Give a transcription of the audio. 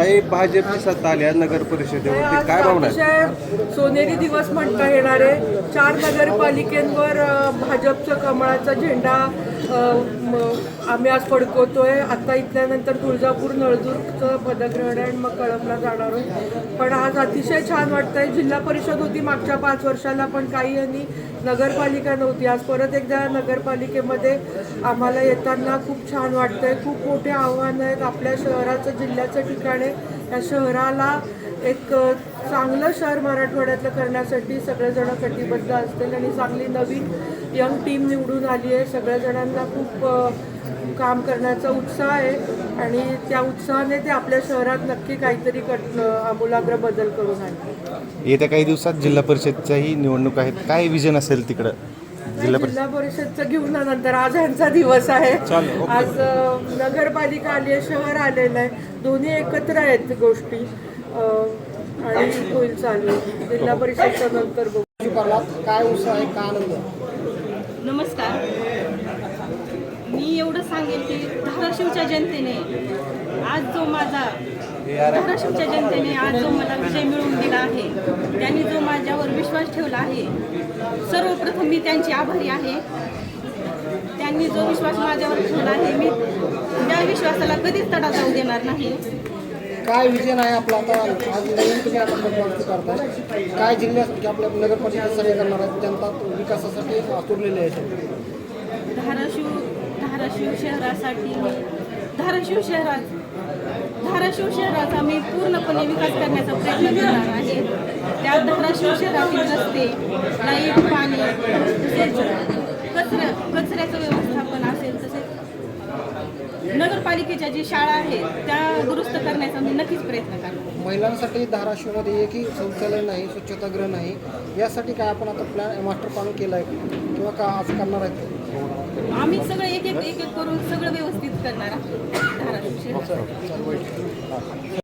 ताई, भाजपची सत्ता आली आहे नगर परिषदेवरती, काय भावना आहे? अतिशय सोनेरी दिवस म्हणता येणार आहे. 4 नगरपालिकेंवर भाजपचं कमळाचा झेंडा आम्ही आज फडकवतोय. आता इथल्यानंतर तुळजापूर, नळदुर्गचं पदग्रहण आहे आणि मग कळंबला जाणार आहोत. पण आज अतिशय छान वाटतंय. जिल्हा परिषद होती मागच्या 5 वर्षाला, पण काही यांनी नगरपालिका नव्हती. आज परत एकदा नगरपालिकेमध्ये आम्हाला येताना खूप छान वाटतंय. खूप मोठे आव्हानं आहेत आपल्या शहराचं, जिल्ह्याचं ठिकाण आहे. या शहराला एक चांगलं शहर मराठवाड्यातलं करण्यासाठी सगळेजण कटिबद्ध असतील आणि चांगली नवीन यंग टीम निवडून आली आहे. सगळ्या जणांना खूप काम करण्याचा उत्साह आहे आणि त्या उत्साहाने ते आपल्या शहरात नक्की काहीतरी आमूलाग्र बदल करून आणले. येत्या काही दिवसात जिल्हा परिषदच्याही निवडणूक आहेत, काय विजन असेल तिकडं? जिल्हा परिषदचं घेऊन नंतर आज ह्यांचा दिवस आहे. आज नगरपालिका आली आहे, शहर आलेलं आहे, दोन्ही एकत्र आहेत गोष्टी आणि होईल चालू. जिल्हा परिषदच्या नंतर बघू. काय उत्साह आहे, काय आनंद? नमस्कार. मी एवढं सांगेन की धाराशिवच्या जनतेने आज जो मला विजय मिळवून दिला आहे, त्यांनी जो माझ्यावर विश्वास ठेवला आहे, सर्वप्रथम मी त्यांची आभारी आहे. त्यांनी जो विश्वास माझ्यावर ठेवला आहे, मी त्या विश्वासाला कधीच तडा जाऊ देणार नाही. काय विजन आहे आपला? आता आज नवीन तुम्ही आता पदभार करताय, काय जिल्ह्यासाठी आपल्या नगरपालिकेत सर्वे करणार आहेत? जनता विकासासाठी आतुरलेले आहे. धाराशिव शहरासाठी धाराशिव शहराचा मी पूर्णपणे विकास करण्याचा प्रयत्न करणार आहे. त्या धाराशिव शहरातील रस्ते, लाईट, पाणी, तसेच कचऱ्याचं व्यवस्थापन असेल, तसेच नगरपालिकेच्या जी शाळा आहेत त्या दुरुस्त करण्याचा मी नक्कीच प्रयत्न करणार. महिलांसाठी धाराशिवमध्ये एकही शौचालय नाही, स्वच्छतागृह नाही, यासाठी काय आपण आता मास्टर प्लॅन केलं आहे किंवा का आज करणार आहे? आम्ही सगळं एक एक करून सगळं व्यवस्थित करणार आहोत धाराशिव शहरात.